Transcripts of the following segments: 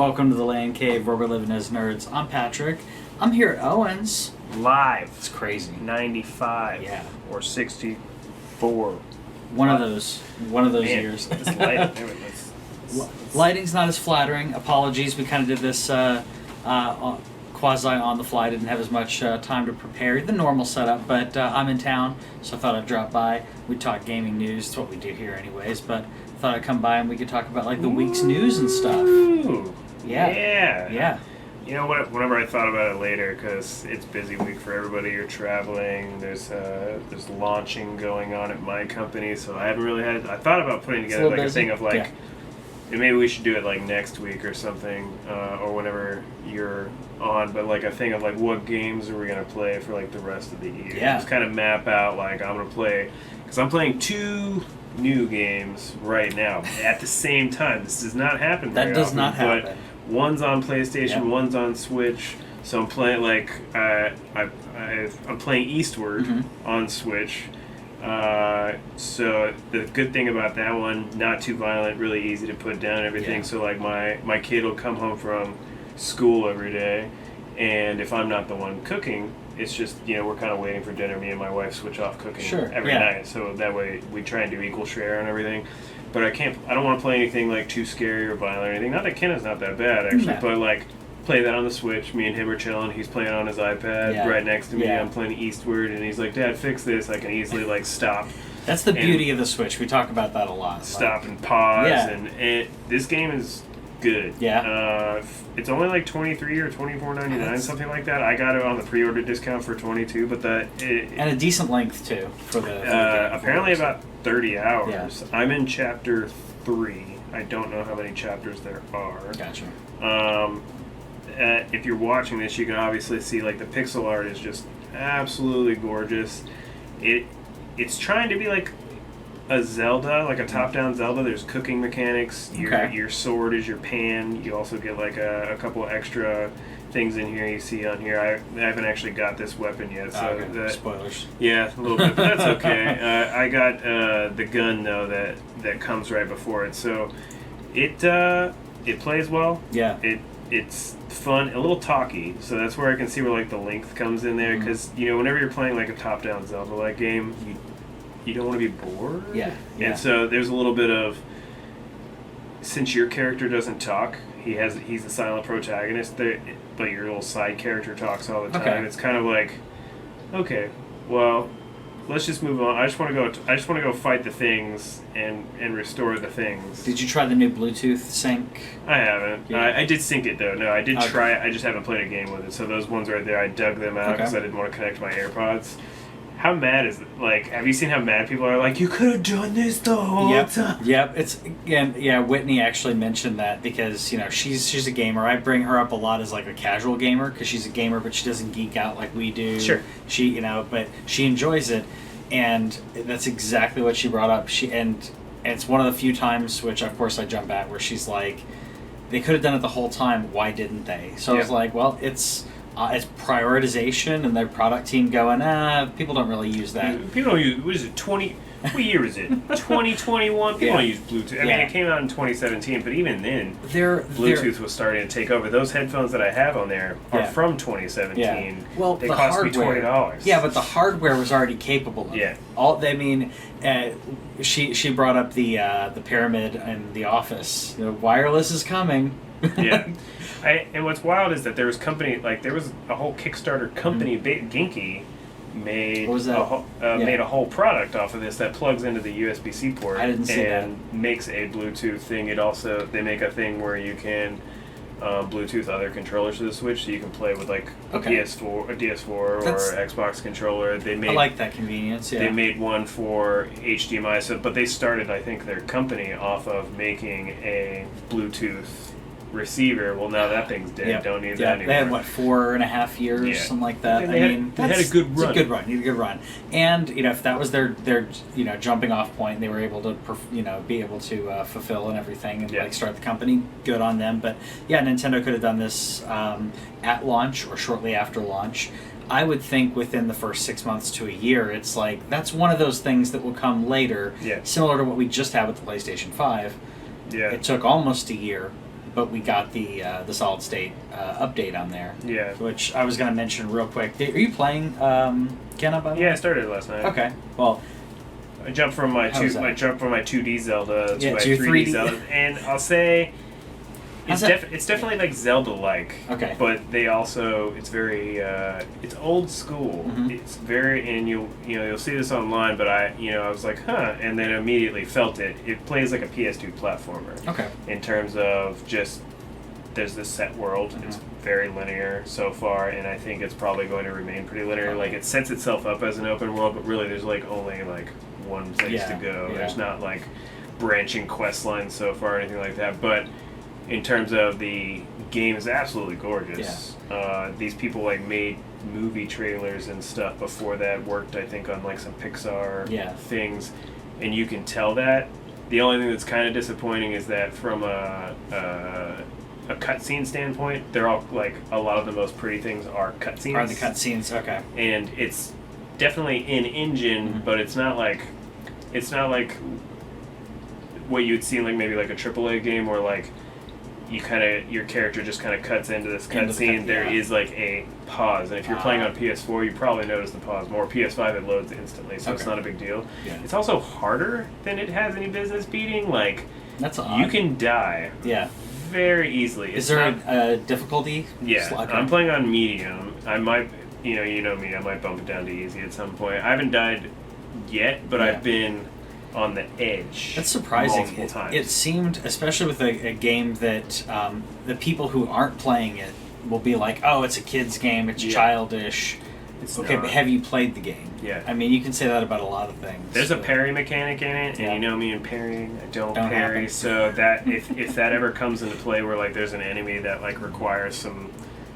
Welcome to the LANCave, where we're living as nerds. I'm Patrick. I'm here at Owens. Live. It's crazy. 95. Yeah. Or 64. One of those Man, years. This light, Lighting's not as flattering. Apologies. We kind of did this quasi on the fly. Didn't have as much time to prepare the normal setup, but I'm in town, so I thought I'd drop by. We'd talk gaming news. It's what we do here anyways, but I thought I'd come by and we could talk about like the week's news and stuff. Ooh. Yeah. Yeah. You know what? Whenever I thought about it later, because it's busy week for everybody, you're traveling. There's launching going on at my company, so I haven't really had. I thought about putting together like a thing of like, and maybe we should do it like next week or something, or whenever you're on. But like a thing of like, what games are we gonna play for like the rest of the year? Yeah. Just kind of map out like I'm gonna play, because I'm playing 2 new games right now at the same time. This does not happen very That does often, not happen. But one's on PlayStation, one's on Switch. So I'm playing like I'm playing Eastward on Switch. So the good thing about that one, not too violent, really easy to put down everything. Yeah. So like my kid will come home from school every day, and if I'm not the one cooking, it's just, we're kind of waiting for dinner. Me and my wife switch off cooking every night, so that way we try and do equal share on everything. But I don't want to play anything like too scary or violent or anything. Not that Ken is not that bad actually, but like play that on the Switch. Me and him are chilling. He's playing on his iPad right next to me. I'm playing Eastward, and he's like, "Dad, fix this." I can easily like stop. That's the beauty of the Switch. We talk about that a lot. Stop and pause, and this game is good. Yeah. It's only like $23 or $24.99, something like that. I got it on the pre-order discount for $22, but and a decent length too for the apparently about 30 hours. Yeah. I'm in chapter 3. I don't know how many chapters there are. Gotcha. If you're watching this, you can obviously see like the pixel art is just absolutely gorgeous. It's trying to be like a Zelda, like a top-down Zelda. There's cooking mechanics. Your sword is your pan. You also get like a couple extra things in here you see on here. I haven't actually got this weapon yet, so spoilers. Yeah, a little bit, but that's okay. I got the gun though that comes right before it, so it plays well. Yeah. It's fun, a little talky, so that's where I can see where like the length comes in there, because whenever you're playing like a top-down Zelda-like game, you don't want to be bored. Yeah. And so there's a little bit of, since your character doesn't talk, he's the silent protagonist there, but your little side character talks all the time. Okay. It's kind of like, okay, well, let's just move on. I just want to go fight the things and restore the things. Did you try the new Bluetooth sync? I haven't. Yeah. I did sync it though. No, I did try it. I just haven't played a game with it. So those ones right there, I dug them out because I didn't want to connect my AirPods. How mad is it? Like, have you seen how mad people are? Like, you could have done this the whole time. Yep. Whitney actually mentioned that because she's a gamer. I bring her up a lot as like a casual gamer because she's a gamer, but she doesn't geek out like we do. Sure. But she enjoys it, and that's exactly what she brought up. And it's one of the few times, which of course I jump at, where she's like, they could have done it the whole time. Why didn't they? So I was like, well, it's prioritization, and their product team going, people don't really use that. People don't use, what is it, 20, what year is it? 2021? People don't use Bluetooth. I mean, it came out in 2017, but even then, Bluetooth was starting to take over. Those headphones that I have on there are from 2017. Yeah. Well, they cost me $20. Yeah, but the hardware was already capable of it. She brought up the pyramid in the office. Wireless is coming. Yeah. And what's wild is that there was a whole Kickstarter company, Ginkey, made a whole product off of this that plugs into the USB-C port. I didn't see and makes a Bluetooth thing. They make a thing where you can Bluetooth other controllers to the Switch, so you can play with like a PS4 or Xbox controller. I like that convenience. Yeah. They made one for HDMI. But they started, I think, their company off of making a Bluetooth receiver. Well, now that thing's dead. Yep. Don't need that anymore. They had 4.5 years, something like that. They had a good run. It's a good run. Need a good run. And if that was their jumping off point, they were able to be able to fulfill and everything and start the company. Good on them. But Nintendo could have done this at launch or shortly after launch. I would think within the first 6 months to a year, it's like that's one of those things that will come later. Yeah. Similar to what we just had with the PlayStation 5. Yeah. It took almost a year. but we got the solid state update on there. Yeah. Which I was going to mention real quick. Are you playing Kenna, by the way? Yeah, I started last night. Okay. Well, I jumped from my 2D Zelda to my 3D. Zelda, and I'll say it's definitely like Zelda-like. Okay. But they also it's very it's old school. Mm-hmm. It's very, and you'll see this online, but I was like, huh, and then immediately felt it. It plays like a PS2 platformer. Okay. In terms of just there's this set world. Mm-hmm. It's very linear so far, and I think it's probably going to remain pretty linear. Okay. Like it sets itself up as an open world, but really there's like only like one place to go. Yeah. There's not like branching quest lines so far or anything like that. But in terms of the game, is absolutely gorgeous. Yeah. These people like made movie trailers and stuff before that. Worked, I think, on like some Pixar things, and you can tell that. The only thing that's kind of disappointing is that from a cutscene standpoint, they're all like a lot of the most pretty things are cutscenes. Are the cutscenes okay? And it's definitely in engine, mm-hmm. but it's not like what you'd see in like maybe like a AAA game where like your character just kind of cuts into this cutscene. There is like a pause, and if you're playing on PS4, you probably notice the pause. More PS5, it loads instantly, so it's not a big deal. Yeah. It's also harder than it has any business beating. Like that's odd. You can die. Yeah. Very easily. Is there a difficulty? Yeah, I'm playing on medium. I might, you know me, I might bump it down to easy at some point. I haven't died yet, but I've been on the edge. That's surprising. Multiple times. It seemed, especially with a game that the people who aren't playing it will be like, oh, it's a kid's game, it's childish. It's okay, not. but have you played the game? Yeah. I mean, you can say that about a lot of things. There's a parry mechanic in it, and you know me in parrying. I don't parry, happen. so that if that ever comes into play where like there's an enemy that like requires some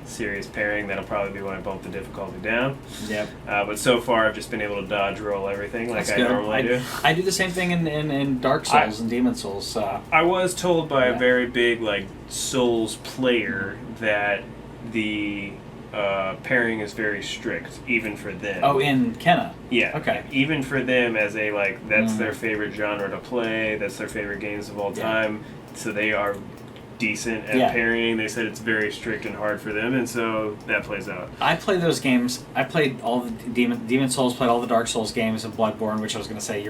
serious parrying, that'll probably be when I bump the difficulty down. Yep. But so far, I've just been able to dodge roll everything like I normally do. I do the same thing in Dark Souls and Demon Souls. I was told by a very big like Souls player that the parrying is very strict, even for them. Oh, in Kenna? Yeah. Okay. Even for them, as a like, that's their favorite genre to play. That's their favorite games of all time. So they are decent at parrying. They said it's very strict and hard for them, and so that plays out. I play those games. I played all the Demon Souls. Played all the Dark Souls games and Bloodborne, which I was going to say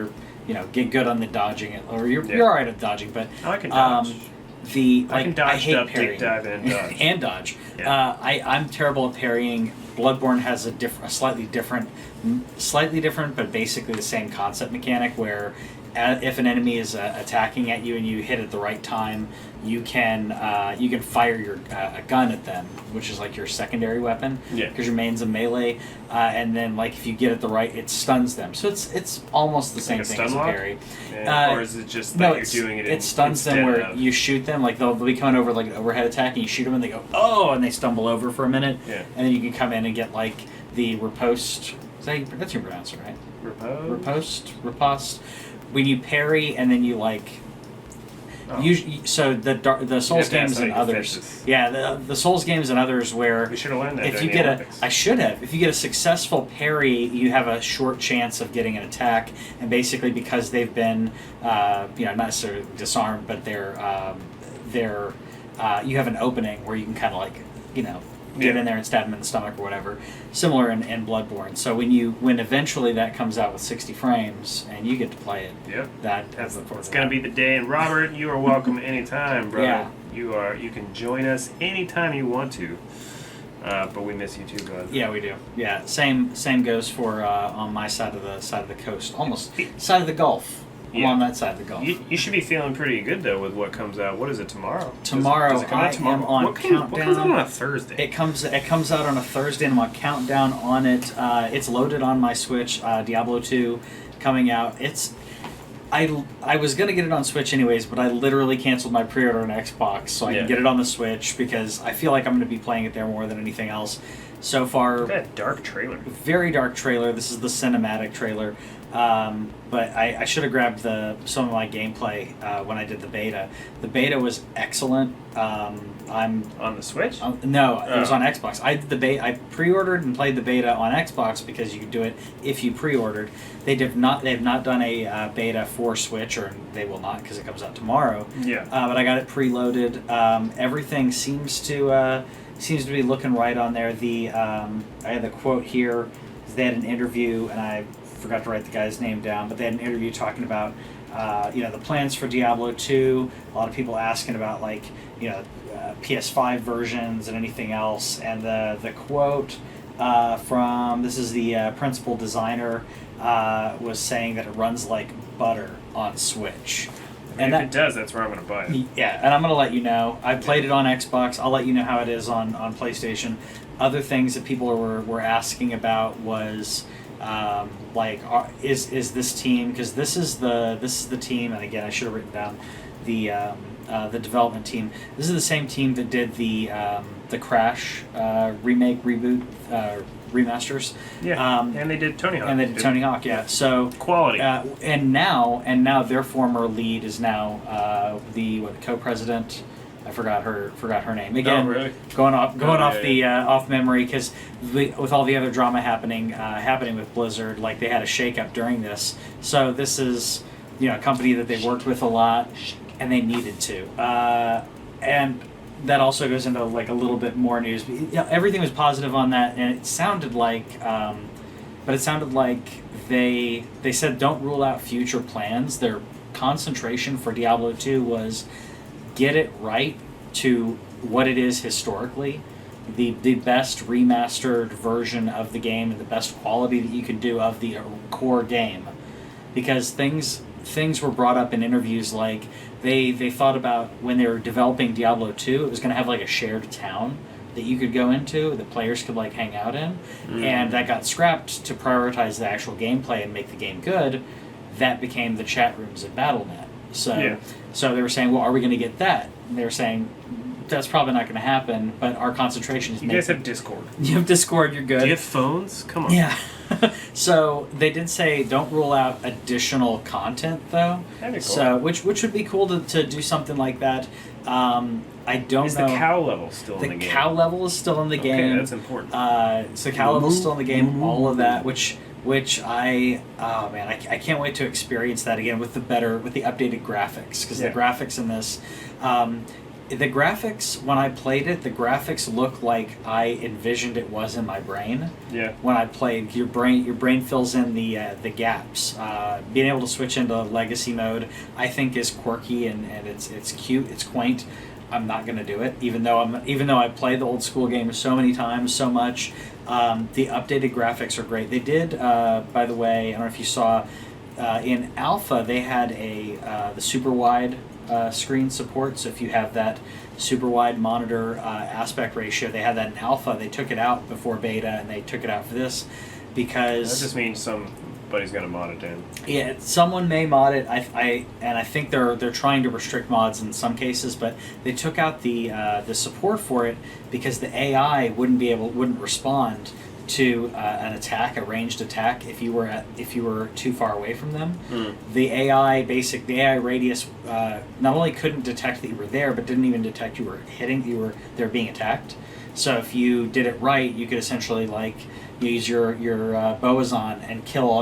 get good on the dodging it, or you're all right at dodging, but I can dodge. I can dodge, I hate up, parrying. Dick dive, and dodge. And dodge. Yeah. I'm terrible at parrying. Bloodborne has a slightly different, but basically the same concept mechanic where if an enemy is attacking at you and you hit at the right time, you can fire your a gun at them, which is like your secondary weapon. Yeah. Because your main's a melee, and then like if you get it the right, it stuns them. So it's almost the same thing as a parry. Yeah. Or is it just that you're doing it? It stuns them where you shoot them, like they'll be coming over like an overhead attack, and you shoot them and they go and they stumble over for a minute. Yeah. And then you can come in and get like the riposte. That's your pronounce, right? Riposte. When you parry and then you like, so the Souls games and others, the Souls games and others where we should have learned that if you get if you get a successful parry, you have a short chance of getting an attack, and basically because they've been not necessarily disarmed, but they're you have an opening where you can kind of like get in there and stab them in the stomach or whatever. Similar in Bloodborne. So when eventually that comes out with 60 frames and you get to play it, that's going to be the day. And Robert, you are welcome anytime, brother. Yeah. You can join us anytime you want to. But we miss you too, bud. Yeah, we do. Yeah, same goes for on my side of the coast, almost side of the Gulf. I'm on that side of the Gulf. You should be feeling pretty good though with what comes out. What is it tomorrow? Tomorrow, does it come out tomorrow? I am on Countdown. What comes out on a Thursday? It comes out on a Thursday, and I'm on Countdown on it. It's loaded on my Switch. Diablo 2 coming out. I was gonna get it on Switch anyways, but I literally canceled my pre-order on Xbox so I can get it on the Switch because I feel like I'm gonna be playing it there more than anything else. So far, that dark trailer. Very dark trailer. This is the cinematic trailer. But I should have grabbed some of my gameplay when I did the beta. The beta was excellent. I'm on the Switch. No, it was on Xbox. I did the beta. I pre-ordered and played the beta on Xbox because you could do it if you pre-ordered. They have not done a beta for Switch, or they will not because it comes out tomorrow. Yeah. But I got it preloaded. Everything seems to be looking right on there. I had the quote here. They had an interview, and I forgot to write the guy's name down, but they had an interview talking about the plans for Diablo 2. A lot of people asking about PS5 versions and anything else. And the quote from this is the principal designer was saying that it runs like butter on Switch. And if it does, that's where I'm going to buy it. Yeah, and I'm going to let you know. I played it on Xbox. I'll let you know how it is on PlayStation. Other things that people were asking about was is this team, because this is the team, and again I should have written down the development team. This is the same team that did the Crash remake, reboot, remasters. Yeah, and they did Tony Hawk. And they did Tony Hawk, yeah. So quality. And now their former lead is now the co-president. I forgot her name again. Oh, really? Going off memory, because with all the other drama happening with Blizzard, like they had a shakeup during this. So this is a company that they worked with a lot, and they needed to. And that also goes into like a little bit more news. But, everything was positive on that, and it sounded like, they said don't rule out future plans. Their concentration for Diablo 2 was get it right to what it is historically, the best remastered version of the game and the best quality that you can do of the core game, because things were brought up in interviews like they thought about when they were developing Diablo 2, it was going to have like a shared town that you could go into, that players could like hang out in, and that got scrapped to prioritize the actual gameplay and make the game good. That became the chat rooms at Battle.net. So they were saying, well, are we going to get that? And they were saying, that's probably not going to happen, but our concentration is... You guys have Discord. You have Discord, you're good. Do you have phones? Come on. Yeah. So they did say don't rule out additional content, though. That'd be cool. So, which would be cool to do something like that. I don't know. Is the cow level still in the game? The cow level is still in the game. Okay, that's important. So cow level is still in the game, all of that, which I can't wait to experience that again with the updated graphics, because the graphics in this, the graphics when I played it, the graphics look like I envisioned it was in my brain. Yeah. When I played, your brain fills in the gaps. Being able to switch into legacy mode, I think is quirky and it's cute, it's quaint. I'm not going to do it, even though I play the old school game so many times, so much. The updated graphics are great. They did, by the way, I don't know if you saw, in alpha they had the super wide screen support. So if you have that super wide monitor aspect ratio, they had that in alpha. They took it out before beta, and they took it out for this because that just means somebody's going to mod it in. Yeah, someone may mod it. I think they're trying to restrict mods in some cases, but they took out the support for it because the AI wouldn't respond to a ranged attack if you were too far away from them. The AI radius not only couldn't detect that you were there, but didn't even detect you were being attacked. So if you did it right, you could essentially use your Boazon and kill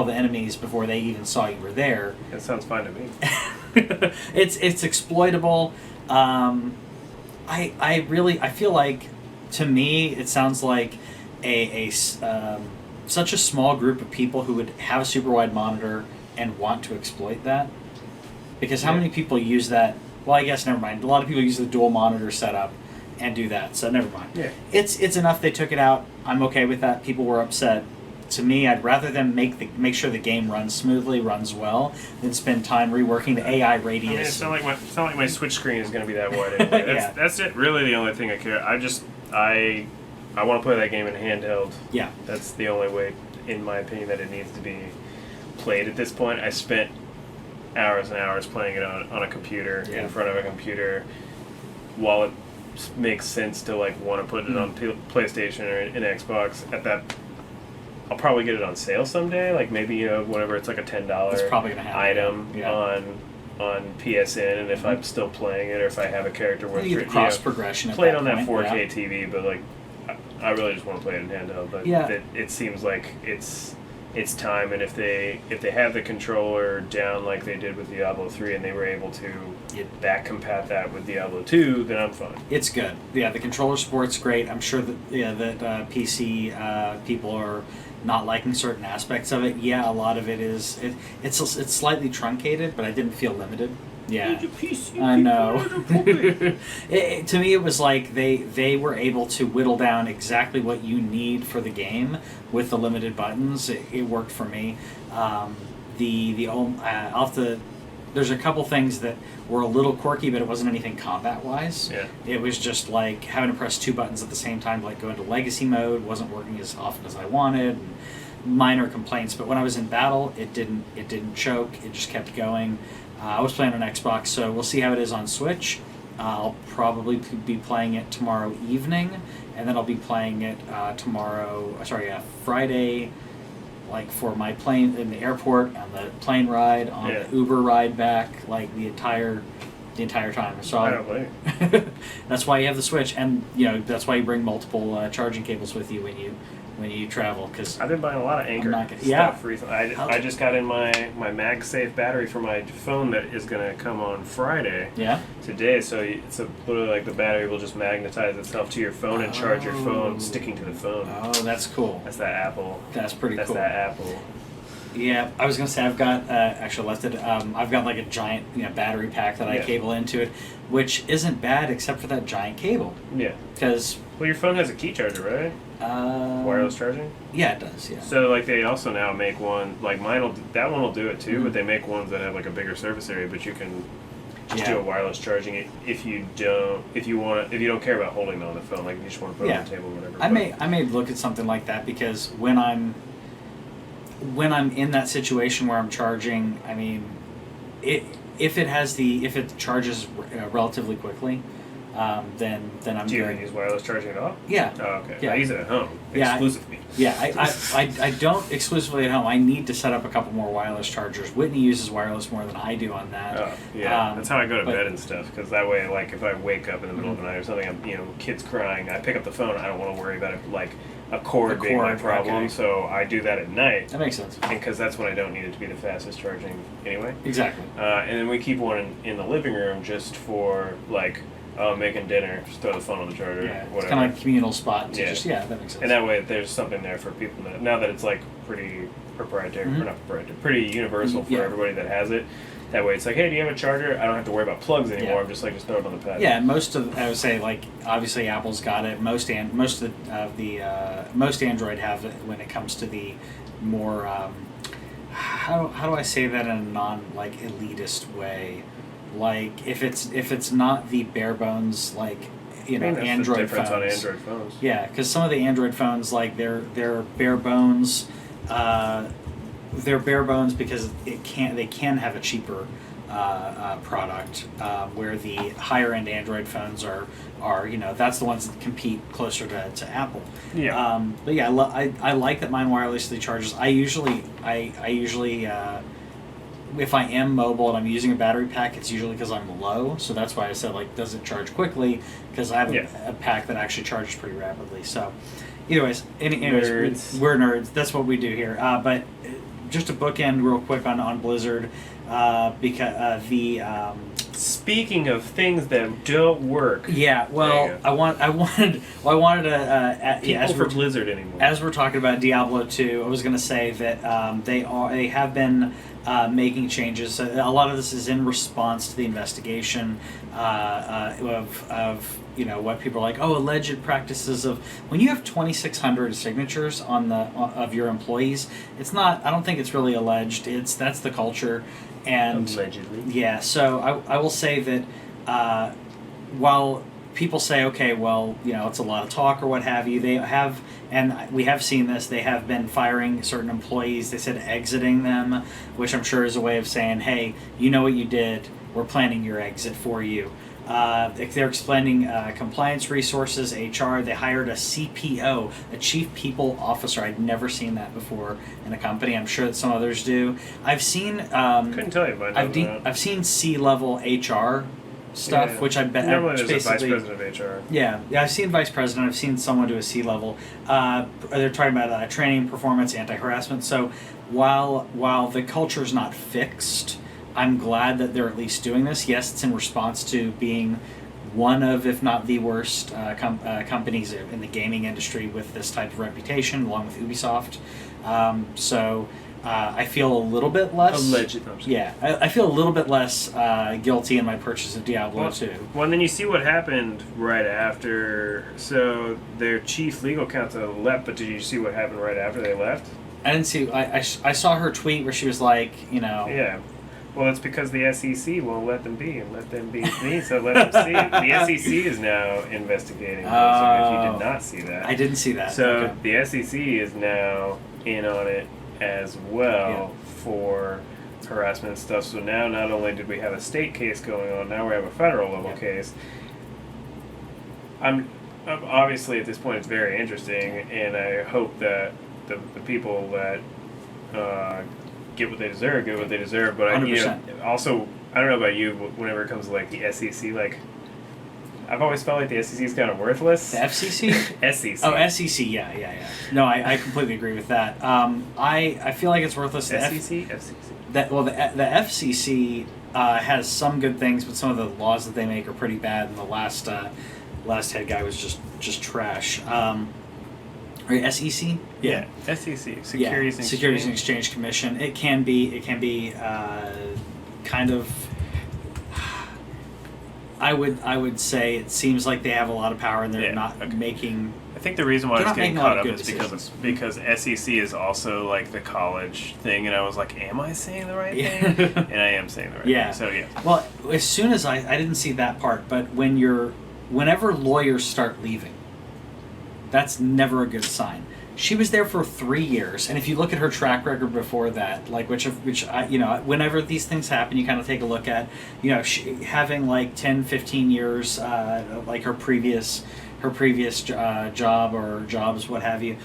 the enemies before they even saw you were there. That sounds fine to me. It's exploitable. I feel like, to me, it sounds like such a small group of people who would have a super wide monitor and want to exploit that. Because how many people use that? Well, I guess never mind. A lot of people use the dual monitor setup and do that, so never mind. Yeah. It's enough they took it out. I'm okay with that. People were upset. To me, I'd rather them make sure the game runs smoothly, runs well, than spend time reworking the AI radius. I mean, it's not like my Switch screen is going to be that wide anyway. That's it. Really, the only thing I care. I want to play that game in handheld. Yeah. That's the only way, in my opinion, that it needs to be played at this point. I spent hours and hours playing it on a computer, in front of a computer, while it makes sense to want to put it on PlayStation or an Xbox. At I'll probably get it on sale someday. Like maybe whenever it's like a $10 item on PSN, and if I'm still playing it, or if I have a character worth cross progression. Play it on that 4K TV, but like I really just want to play it in handheld. But it seems like it's time, and if they have the controller down like they did with Diablo 3, and they were able to back compat that with Diablo 2, then I'm fine. It's good. Yeah, the controller support's great. I'm sure that PC people are not liking certain aspects of it. Yeah, a lot of it is it's slightly truncated, but I didn't feel limited. Yeah, I know. To me, it was like they were able to whittle down exactly what you need for the game with the limited buttons. It worked for me. There's a couple things that were a little quirky, but it wasn't anything combat-wise. Yeah. It was just like having to press 2 buttons at the same time, like go into legacy mode, wasn't working as often as I wanted. And minor complaints, but when I was in battle, it didn't choke. It just kept going. I was playing on Xbox, so we'll see how it is on Switch. I'll probably be playing it tomorrow evening, and then I'll be playing it Friday, like for my plane in the airport, on the plane ride, on the Uber ride back, like the entire time. So I don't blame. That's why you have the Switch, and that's why you bring multiple charging cables with you when you travel. Because I've been buying a lot of Anchor stuff recently. I just got in my MagSafe battery for my phone that is going to come on Friday. Yeah. Today, so it's literally like the battery will just magnetize itself to your phone and charge your phone, sticking to the phone. Oh, that's cool. That's that Apple. That's pretty cool. That's that Apple. Yeah, I was gonna say I've got actually left it. I've got like a giant battery pack that I cable into it, which isn't bad except for that giant cable. Yeah. Because your phone has a key charger, right? Wireless charging. Yeah, it does. Yeah. So like they also now make one like that one will do it too, but they make ones that have like a bigger surface area, but you can just do a wireless charging if you don't care about holding it on the phone, like you just want to put it on the table or whatever. I may look at something like that, because when I'm in that situation where I'm charging, I mean, if it charges relatively quickly, then I'm. Do you use wireless charging at all? Yeah. Oh, okay. Yeah. I use it at home exclusively. I don't exclusively at home. I need to set up a couple more wireless chargers. Whitney uses wireless more than I do on that. Oh, yeah. That's how I go to bed and stuff, because that way, like, if I wake up in the middle of the night or something, kids crying, I pick up the phone, I don't want to worry about it, like, a cord being my problem, so I do that at night. That makes sense. And because that's when I don't need it to be the fastest charging anyway. Exactly. And then we keep one in the living room just for, like, making dinner, just throw the phone on the charger, whatever. It's kind of like a communal spot. That makes sense. And that way there's something there for people now that it's like pretty proprietary, or not proprietary, pretty universal for everybody that has it. That way it's like, hey, do you have a charger? I don't have to worry about plugs anymore. Yeah. I'm just throw it on the pad. Yeah, I would say, like, obviously Apple's got it. Most Android have it when it comes to the more how do I say that in a non elitist way? Like, if it's not the bare bones, like, Android the difference phones. On Android phones. Yeah, because some of the Android phones, like, they're bare bones. They're bare bones because they can have a cheaper product, where the higher end Android phones are that's the ones that compete closer to Apple. Yeah. But yeah, I like that mine wirelessly charges. I usually if I am mobile and I'm using a battery pack, it's usually because I'm low. So that's why I said, like, does it charge quickly? Because I have a pack that actually charges pretty rapidly. So, anyways, nerds. We're nerds. That's what we do here. But just to bookend real quick on Blizzard, because speaking of things that don't work. Yeah, well, I wanted to people for Blizzard anymore. As we're talking about Diablo 2, I was going to say that they have been making changes. A lot of this is in response to the investigation of what people are like. Oh, alleged practices of when you have 2,600 signatures of your employees. It's not. I don't think it's really alleged. That's the culture. And allegedly. Yeah. So I will say that while people say, okay, well, it's a lot of talk or what have you, they have. And we have seen this. They have been firing certain employees. They said exiting them, which I'm sure is a way of saying, hey, you know what you did. We're planning your exit for you. They're expanding compliance resources, HR. They hired a CPO, a Chief People Officer. I'd never seen that before in a company. I'm sure that some others do. I've seen. Couldn't tell you about that. I've seen C-level HR stuff, which I bet normally there's a vice president of HR. Yeah, I've seen vice president. I've seen someone do a C-level. They're talking about training, performance, anti-harassment. So while the culture is not fixed, I'm glad that they're at least doing this. Yes, it's in response to being one of, if not the worst, companies in the gaming industry with this type of reputation, along with Ubisoft. I feel a little bit less... Allegedly. Yeah, I feel a little bit less guilty in my purchase of Diablo 2. Well, and then you see what happened right after. So their chief legal counsel left, but did you see what happened right after they left? I didn't see... I saw her tweet where she was like, Yeah. Well, it's because the SEC won't let them be, and let them be me, so let them see. The SEC is now investigating this, if you did not see that. I didn't see that. So okay. the SEC is now in on it as well for harassment and stuff. So now not only did we have a state case going on, now we have a federal level case. I'm obviously at this point it's very interesting, and I hope that the people that get what they deserve, but also I don't know about you, but whenever it comes to like the SEC, like I've always felt like the SEC is kind of worthless. The FCC? SEC. Oh, SEC, yeah. No, I completely agree with that. I feel like it's worthless. SEC? FCC. The FCC has some good things, but some of the laws that they make are pretty bad, and the last head guy was just trash. Right, SEC? Yeah, SEC, Securities and Exchange Commission. It can be kind of. I would say it seems like they have a lot of power and they're not making. I think the reason why I was getting caught up is because SEC is also like the college thing, and I was like, am I saying the right thing? And I am saying the right thing. So yeah. Well, as soon as I didn't see that part, but whenever lawyers start leaving, that's never a good sign. She was there for 3 years, and if you look at her track record before that, like which whenever these things happen, you kind of take a look at, she having like 10, 15 years, like her previous job or jobs, what have you.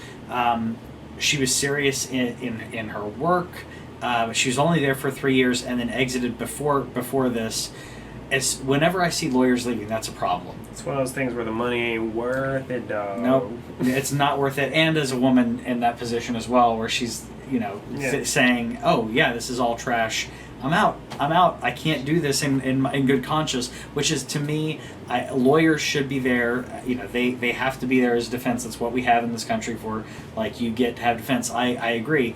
She was serious in her work. She was only there for 3 years and then exited before this. Whenever I see lawyers leaving, that's a problem. It's one of those things where the money ain't worth it, dog. Nope, it's not worth it. And as a woman in that position as well, where she's, saying, "Oh yeah, this is all trash. I'm out. I can't do this in good conscience." Which is, to me, lawyers should be there. They have to be there as defense. That's what we have in this country for. Like, you get to have defense. I agree,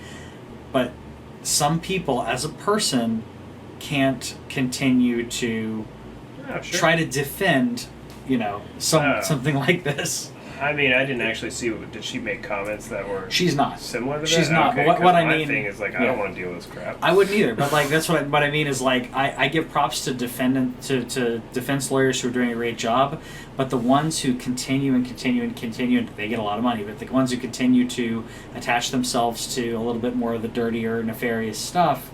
but some people, as a person, can't continue to try to defend, something like this. I mean, I didn't actually see. Did she make comments that were? She's not similar to that. She's not. Okay, but what I my mean, thing is like, I don't want to deal with this crap. I wouldn't either. But like, that's what I mean is like, I give props to defense lawyers who are doing a great job, but the ones who continue, they get a lot of money. But the ones who continue to attach themselves to a little bit more of the dirtier, nefarious stuff.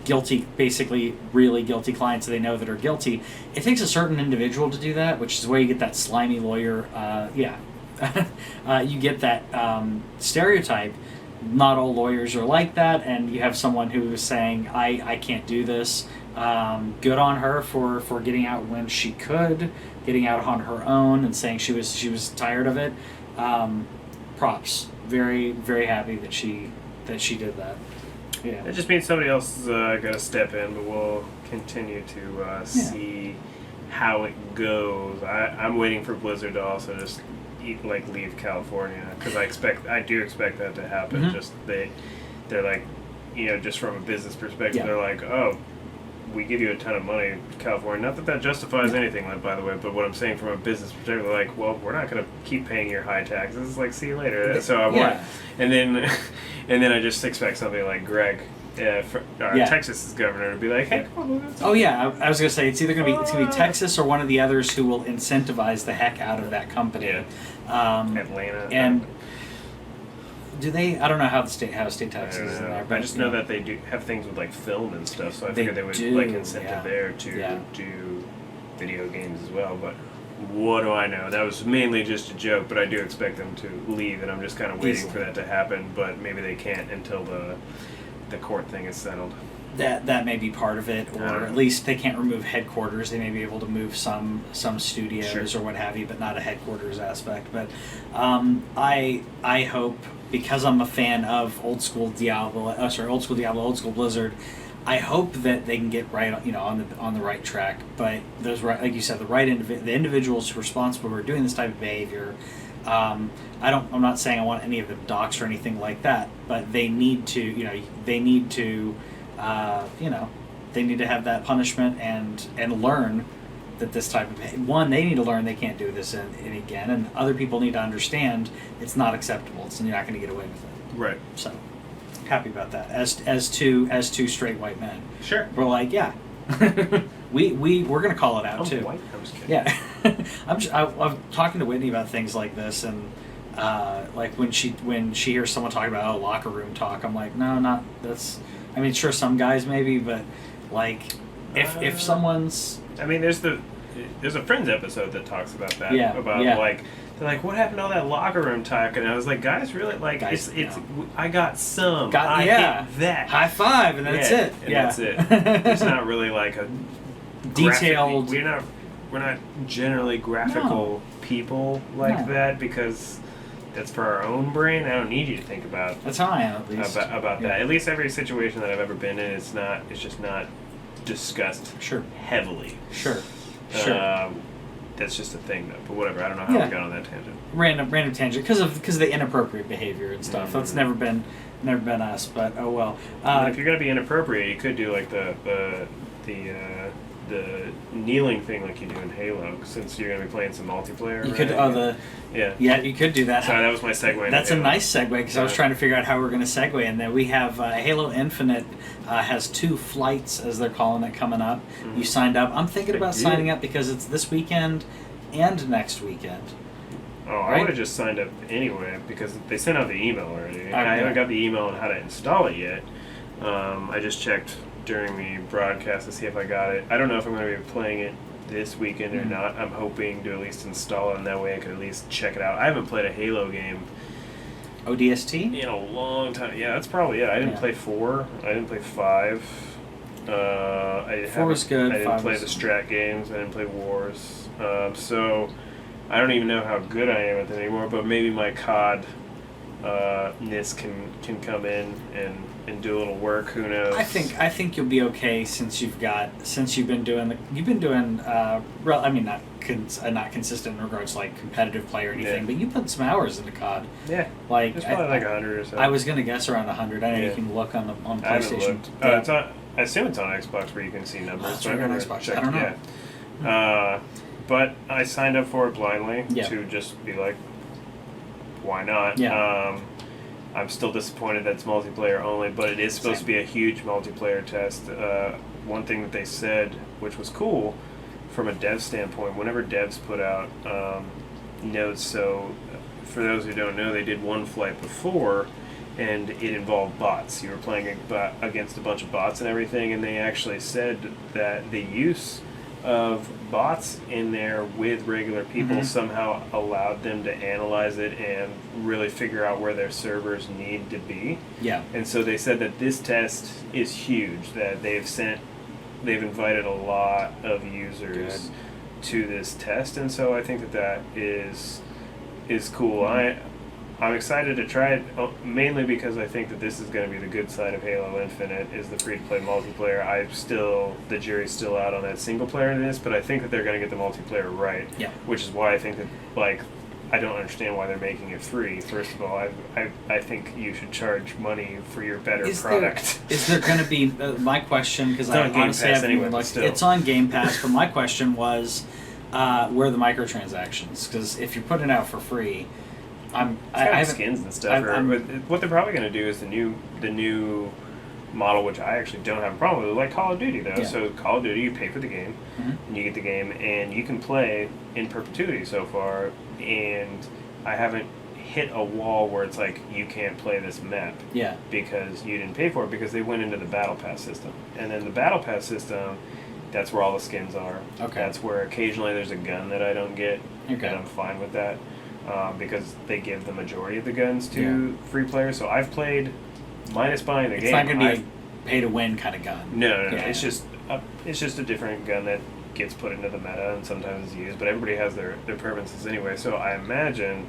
Guilty, basically really guilty clients that they know that are guilty. It takes a certain individual to do that, which is where you get that slimy lawyer. You get that stereotype. Not all lawyers are like that, and you have someone who is saying, I can't do this. Good on her for getting out when she could, getting out on her own and saying she was tired of it. Props. Very, very happy that she did that. Yeah. It just means somebody else is got to step in, but we'll continue to see how it goes. I'm waiting for Blizzard to also just leave California, because I do expect that to happen. Mm-hmm. Just they're like, just from a business perspective, they're like, oh, we give you a ton of money in California. Not that justifies anything, by the way, but what I'm saying from a business perspective, they're like, well, we're not going to keep paying your high taxes. It's like, see you later. So I want, and then I just expect somebody like Greg, Texas's governor, to be like, hey, come on. Oh yeah, I was going to say it's either going to be Texas or one of the others who will incentivize the heck out of that company. Yeah. Atlanta. And do they? I don't know how state taxes is in there. But I just know that they do have things with like film and stuff, so I figured they would like incentive there to do video games as well, but what do I know? That was mainly just a joke, but I do expect them to leave, and I'm just kind of waiting for that to happen, but maybe they can't until the court thing is settled. That may be part of it, or at least they can't remove headquarters. They may be able to move some studios or what have you, but not a headquarters aspect. But I hope, because I'm a fan of old school Diablo, old school Blizzard, I hope that they can get right, on the right track. But those like you said, the individuals responsible for doing this type of behavior. I'm not saying I want any of them doxxed or anything like that, but they need to, they need to have that punishment and learn that this type of they need to learn they can't do this in again, and other people need to understand it's not acceptable. You're not going to get away with it. Right. So happy about that. As two straight white men. Sure. We're like, yeah. we're going to call it out too. White? I was kidding. Yeah. I'm talking to Whitney about things like this, and like when she hears someone talking about locker room talk, I'm like, no, not that's. I mean, sure, some guys maybe, but like, if someone's. I mean, there's a Friends episode that talks about that. Yeah. Like, they're like, what happened to all that locker room talk? And I was like, guys, really, like, it's I got some. I hit that. High five, and that's it. And that's it. It's not really like a detailed. We're not generally graphical people like that, because that's for our own brain. I don't need you to think about. That's how I am, at least. About that. At least every situation that I've ever been in, it's just not discussed heavily. Sure. That's just a thing, though. But whatever. I don't know how we got on that tangent. Random tangent because of the inappropriate behavior and stuff. Mm-hmm. That's never been us. But oh well. If you're gonna be inappropriate, you could do like the kneeling thing like you do in Halo, since you're gonna be playing some multiplayer. You could you could do that. Sorry, that was my segue. That's a nice segue, because I was trying to figure out how we're going to segue, and then we have Halo Infinite has 2 flights, as they're calling it, coming up. Mm-hmm. You signed up. I'm thinking about signing up because it's this weekend and next weekend. Oh, I would have just signed up anyway, because they sent out the email already. I haven't got the email on how to install it yet. I just checked during the broadcast to see if I got it. I don't know if I'm going to be playing it this weekend or not. I'm hoping to at least install it, and that way I can at least check it out. I haven't played a Halo game ODST in a long time. Yeah, that's probably it. I didn't play 4. I didn't play 5. 4 was good. I didn't play the strat games. I didn't play Wars. So I don't even know how good I am at it anymore, but maybe my COD ness can come in and do a little work. Who knows? I think you'll be okay, since you've been doing I mean, not consistent in regards to like competitive play or anything, but you put some hours into COD. Yeah, like it's probably like 100 or so. I was gonna guess around 100. I know you can look on the PlayStation. I haven't looked. It's on. I assume it's on Xbox where you can see numbers. It's on Xbox. I don't know. Yeah. But I signed up for it blindly to just be like, why not? Yeah. I'm still disappointed that it's multiplayer only, but it is supposed to be a huge multiplayer test. One thing that they said, which was cool from a dev standpoint, whenever devs put out notes, so for those who don't know, they did one flight before, and it involved bots. You were playing against a bunch of bots and everything, and they actually said that the use of bots in there with regular people somehow allowed them to analyze it and really figure out where their servers need to be. Yeah. And so they said that this test is huge, that they've invited a lot of users to this test, and so I think that is cool. I'm excited to try it, mainly because I think that this is going to be the good side of Halo Infinite, is the free-to-play multiplayer. The jury's still out on that single player in this, but I think that they're going to get the multiplayer right. Yeah. Which is why I think that, I don't understand why they're making it free. First of all, I think you should charge money for your better product. Is there going to be, my question, because I honestly haven't even looked, it's on Game Pass, but my question was, where are the microtransactions? Because if you're putting it out for free, I have skins and stuff. What they're probably going to do is the new model, which I actually don't have a problem with, like Call of Duty though. Yeah. So Call of Duty, you pay for the game, and you get the game, and you can play in perpetuity so far. And I haven't hit a wall where it's like you can't play this map, because you didn't pay for it, because they went into the Battle Pass system, and then the Battle Pass system That's where all the skins are. Okay. That's where occasionally there's a gun that I don't get, okay. and I'm fine with that because they give the majority of the guns to free players. So I've played, minus buying the game. It's not going to be a pay-to-win kind of gun. No. It's just a different gun that gets put into the meta and sometimes is used, but everybody has their preferences anyway. So I imagine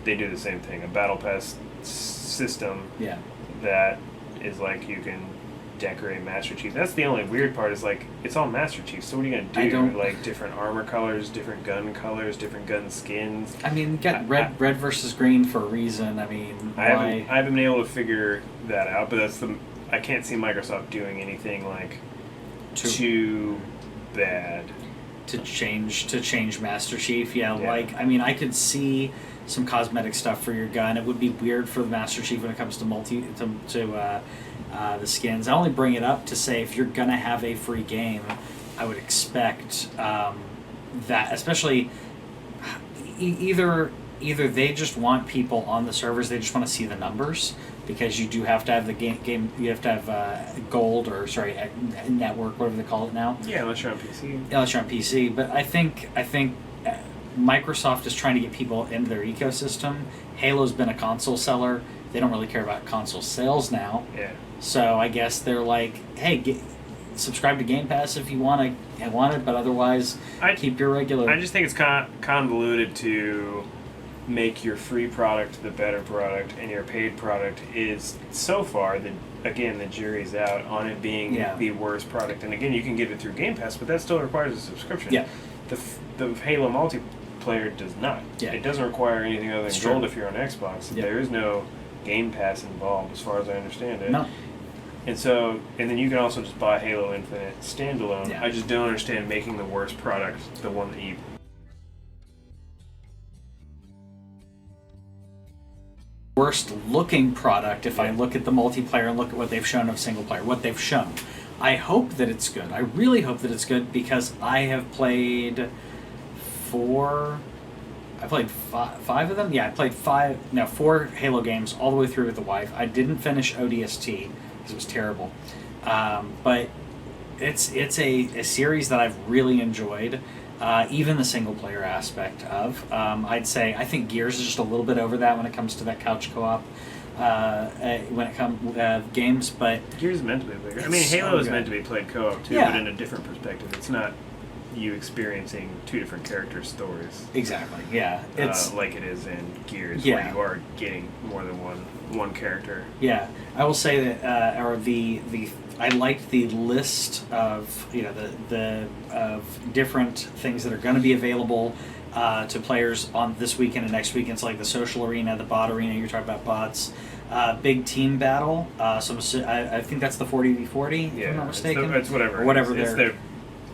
they do the same thing, a battle pass system that is like you can decorate Master Chief. That's the only weird part is like it's all Master Chief. So what are you gonna do? Like different armor colors, different gun skins. I mean, get red versus green for a reason. I mean, I haven't been able to figure that out, but I can't see Microsoft doing anything like too bad to change Master Chief. Like I mean, I could see some cosmetic stuff for your gun. It would be weird for the Master Chief when it comes to the skins. I only bring it up to say if you're gonna have a free game, I would expect that, especially either they just want people on the servers, they just want to see the numbers, because you do have to have the game you have to have gold, or network, whatever they call it now. Yeah, unless you're on PC. Unless you're on PC, but I think Microsoft is trying to get people into their ecosystem. Halo's been a console seller. They don't really care about console sales now. Yeah. So I guess they're like, hey, subscribe to Game Pass if you want it, but otherwise keep your regular. I just think it's convoluted to make your free product the better product, and your paid product is so far the jury's out on it being the worst product. And again, you can get it through Game Pass, but that still requires a subscription. Yeah. The Halo multiplayer does not. Yeah. It doesn't require anything other than gold if you're on Xbox. Yeah. There is no Game Pass involved, as far as I understand it. No. And then you can also just buy Halo Infinite standalone. Yeah. I just don't understand making the worst product the one that you. Worst looking product if I look at the multiplayer and look at what they've shown of single player. What they've shown. I hope that it's good. I really hope that it's good, because I have played 4 5 of them? Yeah, I played 4 Halo games all the way through with the wife. I didn't finish ODST because it was terrible. But it's a series that I've really enjoyed, even the single player aspect of. I think Gears is just a little bit over that when it comes to that couch co-op. When it comes games, but Gears is meant to be bigger. I mean, Halo is meant to be played co-op too, but in a different perspective. It's not you experiencing 2 different character stories. Exactly. Yeah. It's like it is in Gears, where you are getting more than one character. Yeah, I will say that, I liked the list of of different things that are going to be available to players on this weekend and next weekend. It's like the social arena, the bot arena. You're talking about bots. Big team battle. I think that's the 40v40. If I'm not mistaken. It's whatever. Or whatever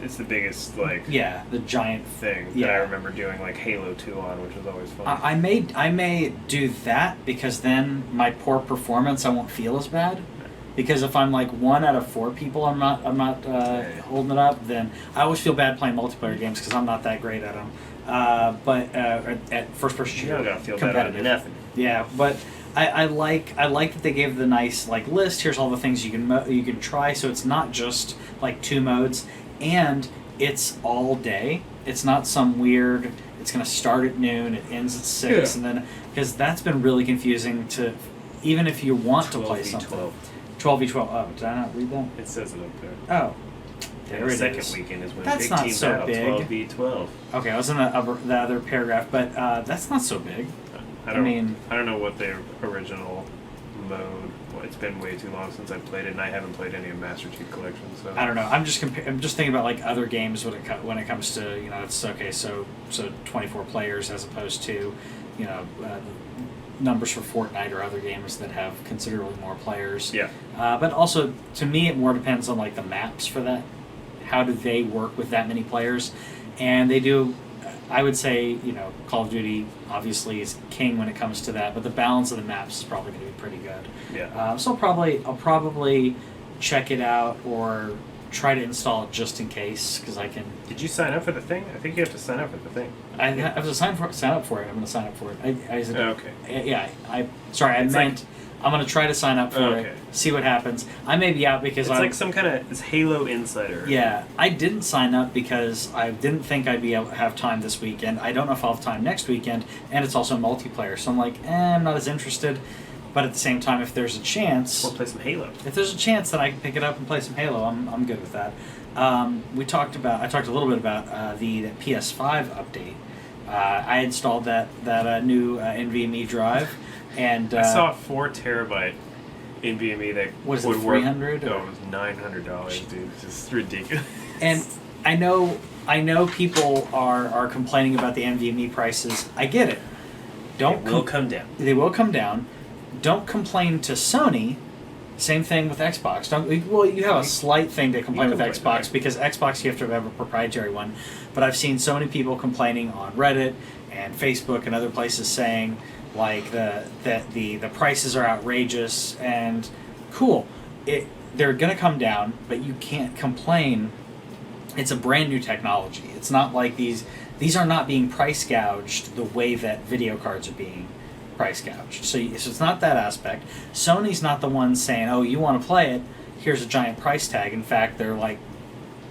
it's the biggest the giant thing that I remember doing Halo 2 on, which was always fun. I may do that, because then my poor performance, I won't feel as bad. Because if I'm 1 out of 4 people, I'm not holding it up. Then I always feel bad playing multiplayer games because I'm not that great at them. But at first person shooter, you don't feel bad at nothing. Yeah, but I like that they gave the nice list. Here's all the things you can try. So it's not just 2 modes, and it's all day. It's not some weird. It's going to start at noon. It ends at 6, and then because that's been really confusing to even if you want to play something. 12v12. Oh, did I not read that? It says it up there. Oh. There the second weekend is when that's big team so battle, big. 12v12. Okay, I was in the other paragraph, but that's not so big. I don't know what the original mode. Well, it's been way too long since I've played it, and I haven't played any of Master Chief Collection. So I don't know. I'm just thinking about other games when it comes to it's okay. So 24 players as opposed to numbers for Fortnite or other games that have considerably more players. Yeah. But also, to me, it more depends on the maps for that. How do they work with that many players? And they do. I would say Call of Duty obviously is king when it comes to that, but the balance of the maps is probably going to be pretty good. Yeah. So I'll probably check it out or try to install it just in case, because I can. Did you sign up for the thing? I think you have to sign up for the thing. I have to sign up for it. I'm going to sign up for it. Okay. Yeah, I Sorry, I meant I'm going to try to sign up for it, see what happens. I may be out because it's like some kind of it's Halo Insider. Yeah, I didn't sign up because I didn't think I'd be able to have time this weekend. I don't know if I'll have time next weekend, and it's also multiplayer, so I'm like, I'm not as interested. But at the same time, if there's a chance... We'll play some Halo. If there's a chance that I can pick it up and play some Halo, I'm good with that. I talked a little bit about the PS5 update. I installed that new NVMe drive, and... I saw a 4 terabyte NVMe that was it $300? No, it was $900, dude. It's just ridiculous. And I know people are complaining about the NVMe prices. I get it. They will come down. They will come down. Don't complain to Sony. Same thing with Xbox. You have a slight thing to complain with Xbox because Xbox you have to have a proprietary one. But I've seen so many people complaining on Reddit and Facebook and other places saying like that the prices are outrageous and cool. They're going to come down, but you can't complain. It's a brand new technology. It's not like these are not being price gouged the way that video cards are being price gouged. So it's not that aspect. Sony's not the one saying, "Oh, you want to play it? Here's a giant price tag." In fact, they're like,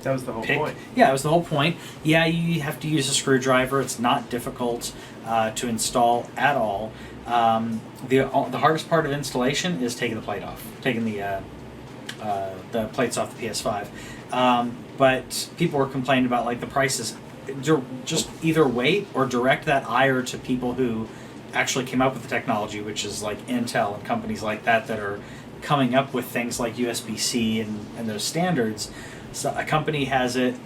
that was the whole point. Yeah, it was the whole point. Yeah, you have to use a screwdriver. It's not difficult to install at all. The hardest part of installation is taking the plate off, taking the plates off the PS5. But people were complaining about like the prices. Just either wait or direct that ire to people who actually came up with the technology, which is like Intel and companies like that are coming up with things like USB-C and those standards. So a company has it,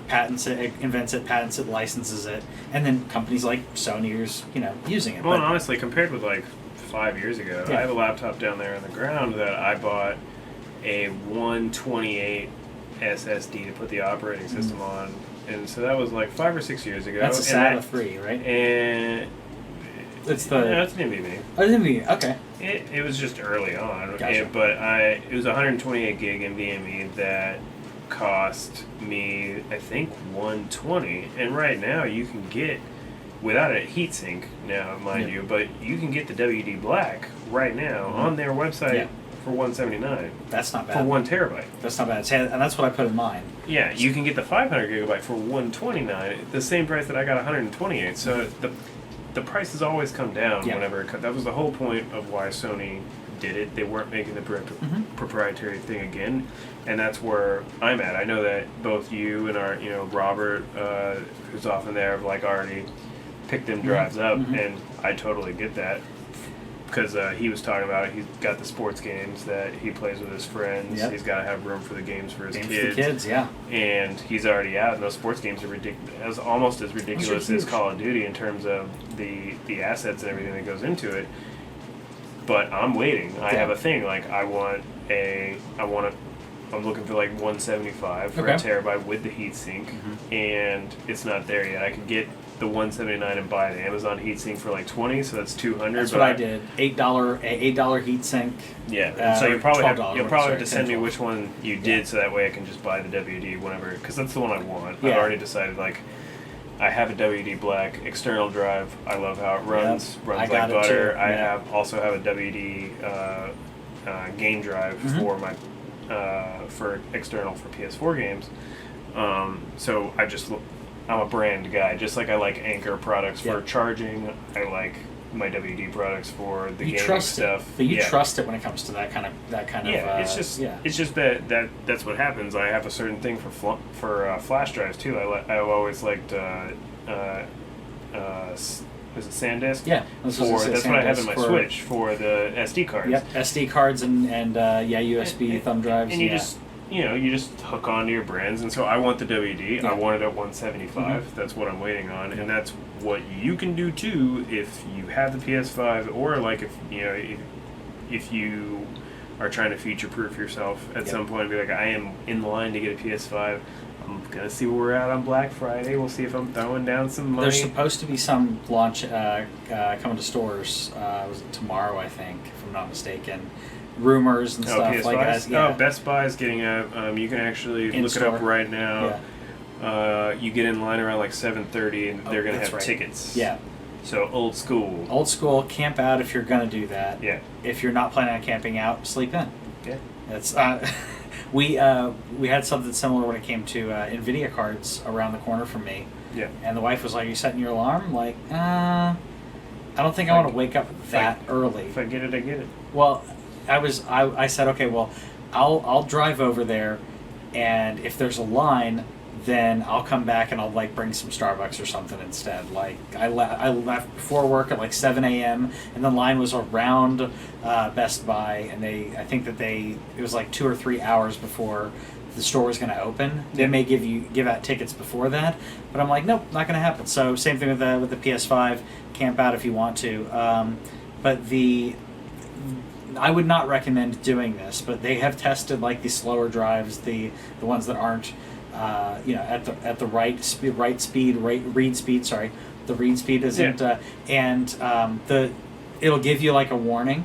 patents it, invents it, patents it, licenses it, and then companies like Sony are using it. Well, and honestly, compared with like 5 years ago, I have a laptop down there on the ground that I bought a 128 SSD to put the operating system on, and so that was like 5 or 6 years ago. That's a SATA 3, right? And it's the it's an NVMe. Oh, it's NVMe. Okay. It was just early on, Gotcha. It was 128 gig NVMe that cost me I think 120, and right now you can get without a heatsink now, mind you, but you can get the WD Black right now on their website for $179. That's not bad. For 1 terabyte. That's not bad. And that's what I put in mine. Yeah, you can get the 500 gigabyte for $129, the same price that I got 128. So the prices always come down whenever it comes. That was the whole point of why Sony did it. They weren't making the proprietary thing again, and that's where I'm at. I know that both you and our, Robert, who's often there, have like already picked them drives up, and I totally get that. Because he was talking about he's got the sports games that he plays with his friends. Yep. He's got to have room for the games for his kids. For the kids, yeah. And he's already out, and those sports games are almost as ridiculous as Call of Duty in terms of the assets and everything that goes into it. But I'm waiting. I have a thing. Like I'm looking for like 175 for a terabyte with the heatsink, and it's not there yet. I could get the 179 and buy an Amazon heatsink for like 20, so that's 200. That's what I did. $8 heatsink. Yeah, so you'll probably have to send me which one you did, so that way I can just buy the WD whenever, because that's the one I want. I've already decided, like, I have a WD Black external drive. I love how it runs. Runs like butter. I also have a WD game drive for my for external for PS4 games. So I'm a brand guy. Just like I like Anchor products for charging, I like my WD products for the gaming stuff. But you trust it when it comes to that kind of. It's just that's what happens. I have a certain thing for flash drives too. I've always liked is it SanDisk? Yeah, that's what I have in my Switch for the SD cards. Yep, SD cards and USB thumb drives. And you just hook onto your brands, and so I want the WD. I want it at 175. That's what I'm waiting on, and that's what you can do too if you have the PS5, or like if you are trying to future-proof yourself at some point and be like, I am in line to get a PS5. I'm gonna see where we're at on Black Friday. We'll see if I'm throwing down some money. There's supposed to be some launch coming to stores. Was it tomorrow? I think, if I'm not mistaken. Rumors and stuff PS5s? like that. Yeah. Best Buy is getting a. You can actually look it up right now. You get in line around like 7:30, and they're gonna have tickets. Yeah. So old school. Old school, camp out if you're going to do that. Yeah. If you're not planning on camping out, sleep in. Yeah. It's we had something similar when it came to NVIDIA cards around the corner from me. Yeah. And the wife was like, "Are you setting your alarm?" I'm like, I don't think I want to wake up that early. If I get it, I get it. Well, I said, okay, well, I'll drive over there, and if there's a line, then I'll come back and I'll like bring some Starbucks or something instead. Like I left before work at like 7 a.m. and the line was around Best Buy, and I think that it was like 2 or 3 hours before the store was going to open. They may give out tickets before that, but I'm like, nope, not going to happen. So same thing with the PS5. Camp out if you want to, but I would not recommend doing this. But they have tested like the slower drives, the ones that aren't. At the read speed. Sorry, the read speed isn't, it'll give you like a warning,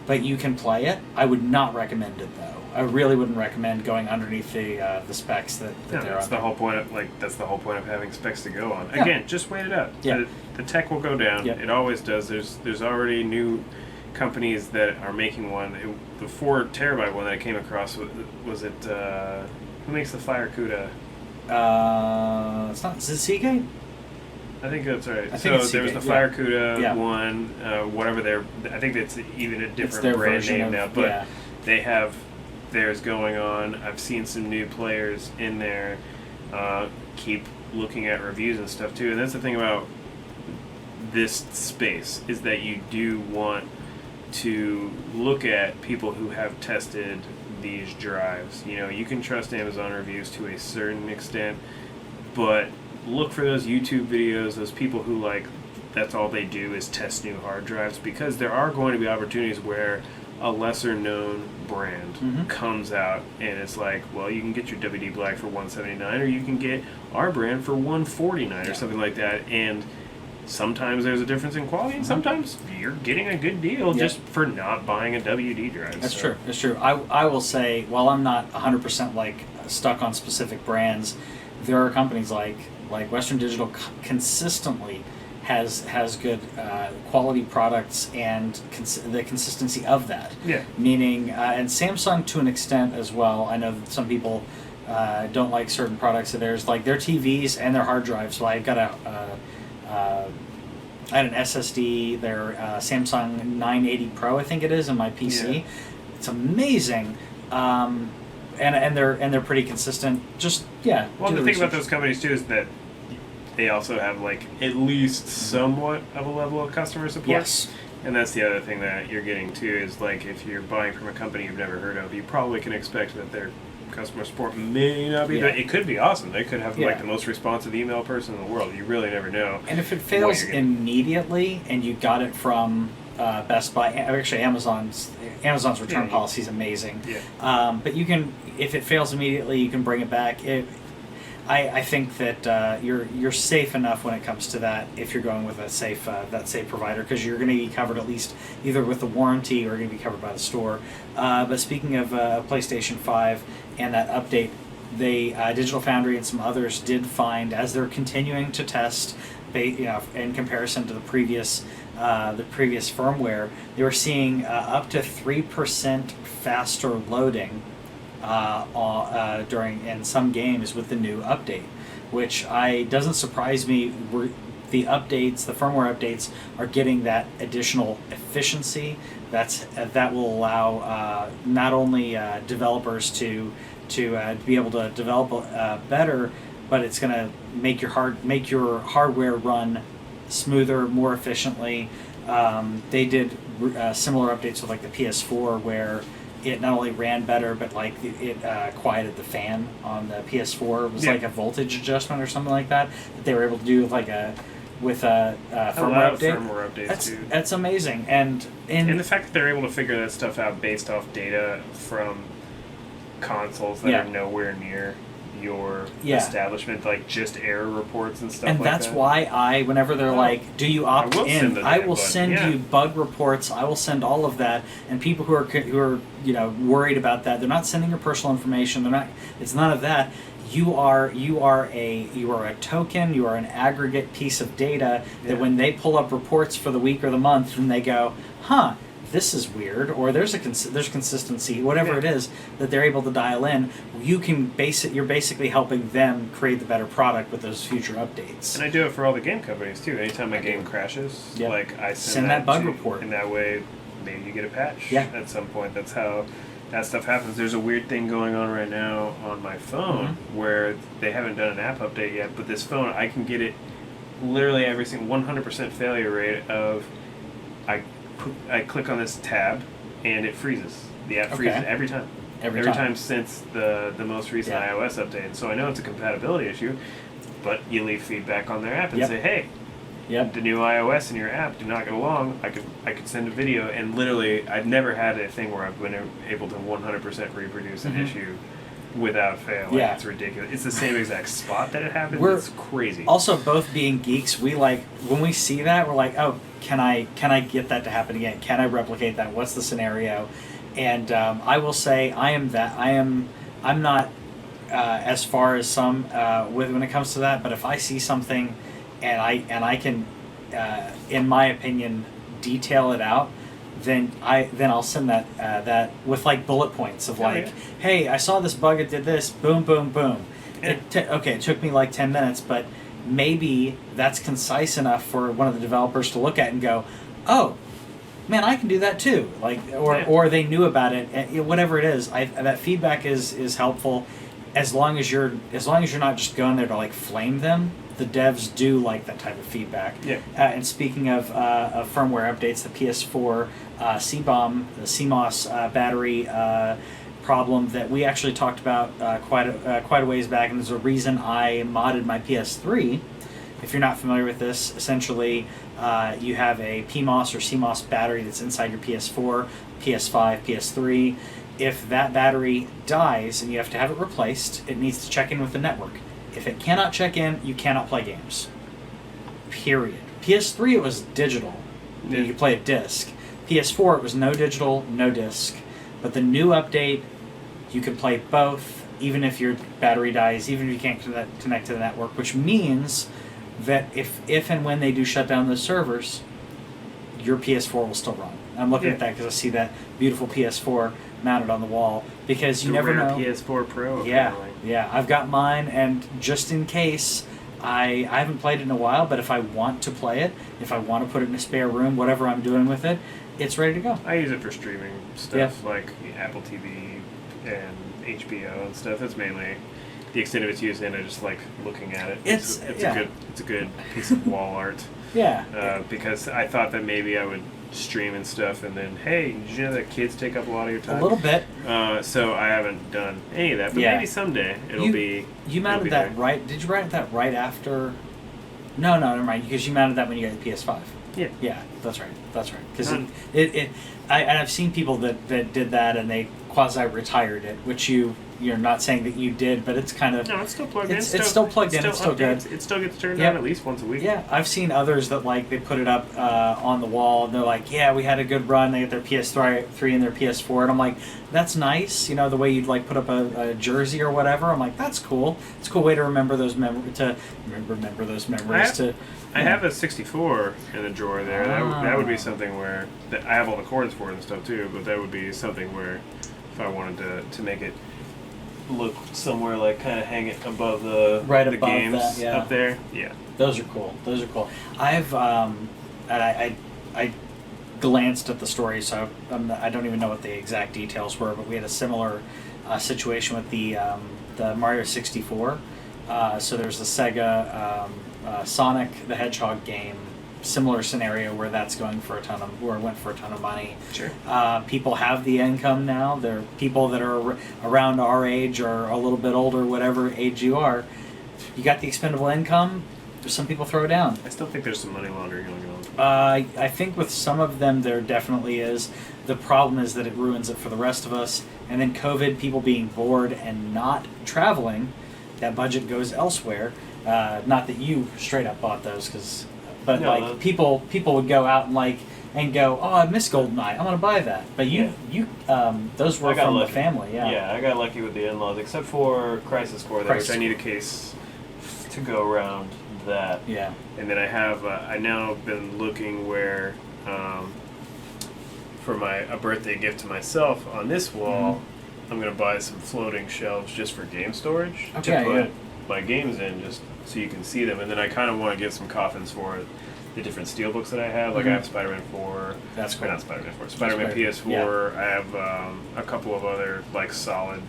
but you can play it. I would not recommend it though. I really wouldn't recommend going underneath the specs that they're that's on. The whole point of having specs to go on. Yeah. Again, just wait it out. Yeah. The tech will go down. Yep. It always does. There's already new companies that are making one. The 4 terabyte one that I came across was it. Who makes the Fire CUDA? It's not. Is it Seagate? I think that's right. I think it's there's Seagate, the Fire CUDA one. Whatever I think it's even a different brand name now, but they have theirs going on. I've seen some new players in there. Keep looking at reviews and stuff too, and that's the thing about this space is that you do want to look at people who have tested these drives. You can trust Amazon reviews to a certain extent, but look for those YouTube videos, those people who that's all they do is test new hard drives, because there are going to be opportunities where a lesser known brand comes out and it's like, well, you can get your WD Black for $179 or you can get our brand for $149 or something like that, and sometimes there's a difference in quality, and sometimes you're getting a good deal just for not buying a WD drive. That's true. That's true. I will say, while I'm not 100% stuck on specific brands, there are companies like Western Digital consistently has good quality products and the consistency of that. Yeah. Meaning, and Samsung to an extent as well. I know that some people don't like certain products of theirs, like their TVs and their hard drives. So I've got I had an SSD, their Samsung 980 Pro, I think it is, in my PC. Yeah. It's amazing, and they're pretty consistent. Well, the thing about those companies too is that they also have at least somewhat of a level of customer support. Yes. And that's the other thing that you're getting too is if you're buying from a company you've never heard of, you probably can expect that their customer support may not be, but it could be awesome. They could have the most responsive email person in the world. You really never know. And if it fails immediately and you got it from Best Buy, actually Amazon's return policy is amazing. Yeah. But you can, if it fails immediately, you can bring it back. I think that you're safe enough when it comes to that if you're going with that safe provider, because you're going to be covered at least either with the warranty or going to be covered by the store. But speaking of PlayStation 5 and that update, Digital Foundry and some others did find, as they're continuing to test, in comparison to the previous firmware, they were seeing up to 3% faster loading in some games with the new update, which doesn't surprise me. The firmware updates are getting that additional efficiency. That will allow not only developers to be able to develop better, but it's going to make your hardware run smoother, more efficiently. They did similar updates with the PS4, where it not only ran better, but it quieted the fan on the PS4. It was a voltage adjustment or something like that they were able to do with a firmware update. Firmware updates too. That's amazing, and the fact that they're able to figure that stuff out based off data from consoles that are nowhere near your establishment, just error reports and stuff. And that's why whenever they're do you opt in, I will send you bug reports. I will send all of that. And people who are worried about that, they're not sending your personal information. It's none of that. you are a token, you are an aggregate piece of data that when they pull up reports for the week or the month and they go, this is weird, or there's consistency, whatever it is that they're able to dial in, you're basically helping them create the better product with those future updates. And I do it for all the game companies too. Anytime my game crashes, like I send that bug report, and that way maybe you get a patch at some point. That's how that stuff happens. There's a weird thing going on right now on my phone where they haven't done an app update yet, but this phone, I can get it literally every single 100% failure rate of I click on this tab and it freezes. The app freezes every time. Every time since the most recent iOS update. So I know it's a compatibility issue, but you leave feedback on their app and say, hey, the new iOS and your app do not get along. I could send a video, and literally I've never had a thing where I've been able to 100% reproduce an issue without fail. Like, it's ridiculous. It's the same exact spot that it happens. It's crazy. Also, both being geeks, we when we see that, we're like, oh, can I get that to happen again? Can I replicate that? What's the scenario? And I will say I'm not as far as some when it comes to that. But if I see something and I can, in my opinion, detail it out, then I'll send that with like bullet points of hey, I saw this bug, it did this, boom, boom, boom. It took me like 10 minutes, but maybe that's concise enough for one of the developers to look at and go, oh, man, I can do that too. Or they knew about it. Whatever it is, that feedback is helpful, as long as you're not just going there to like flame them. The devs do like that type of feedback. And speaking of firmware updates, the PS4 the CMOS battery problem that we actually talked about quite a ways back, and there's a reason I modded my PS3. If you're not familiar with this, essentially you have a PMOS or CMOS battery that's inside your PS4, PS5, PS3. If that battery dies and you have to have it replaced, it needs to check in with the network. If it cannot check in, you cannot play games. Period. PS3, it was digital. You could play a disc. PS4, it was no digital, no disc. But the new update, you can play both, even if your battery dies, even if you can't connect to the network, which means that if and when they do shut down those servers, your PS4 will still run. I'm looking at that because I see that beautiful PS4 mounted on the wall, because you never know. PS4 Pro. Yeah, I've got mine, and just in case, I haven't played it in a while, but if I want to play it, if I want to put it in a spare room, whatever I'm doing with it, it's ready to go. I use it for streaming stuff like Apple TV and HBO and stuff. That's mainly the extent of its use, and I just like looking at it. It's a good piece of wall art. Because I thought that maybe I would stream and stuff, and then, hey, did you know that kids take up a lot of your time? A little bit. So I haven't done any of that, but maybe someday it'll be. You mounted that there. Right? Did you mount that right after? No, never mind. Because you mounted that when you got the PS5. Yeah, that's right. Because I've seen people that did that, and they quasi-retired it, which you're not saying that you did, but it's kind of... No, it's still plugged in. It's still plugged in. It's still good. It still gets turned on at least once a week. Yeah, I've seen others that they put it up on the wall, and they're like, yeah, we had a good run. They get their PS3 and their PS4, and I'm like, that's nice. The way you'd put up a jersey or whatever. I'm like, that's cool. It's a cool way to remember those memories. I have a 64 in the drawer there. That would be something where I have all the cords for it and stuff too. But that would be something where if I wanted to make it look somewhere, kind of hang it above the games up there. Yeah, those are cool. I've I glanced at the story, so I don't even know what the exact details were. But we had a similar situation with the Mario 64. So there's the Sega Sonic the Hedgehog game, similar scenario where that's went for a ton of money. Sure. People have the income now. There are people that are around our age or a little bit older, whatever age you are. You got the expendable income. Some people throw it down. I still think there's some money laundering going on. I think with some of them there definitely is. The problem is that it ruins it for the rest of us. And then COVID, people being bored and not traveling, that budget goes elsewhere. Not that you straight up bought those, but people would go out and and go, oh, I miss GoldenEye, I'm gonna buy that. But those were from the family, Yeah, I got lucky with the in-laws, except for Crisis Core, which I need a case to go around that. Yeah. And then I now have been looking where, for a birthday gift to myself on this wall, I'm gonna buy some floating shelves just for game storage to put my games in, just so you can see them. And then I kind of want to get some coffins for the different steelbooks that I have. Like I have Spider-Man 4. That's cool. Not Spider-Man 4. Spider-Man PS4. Yeah. I have a couple of other like solid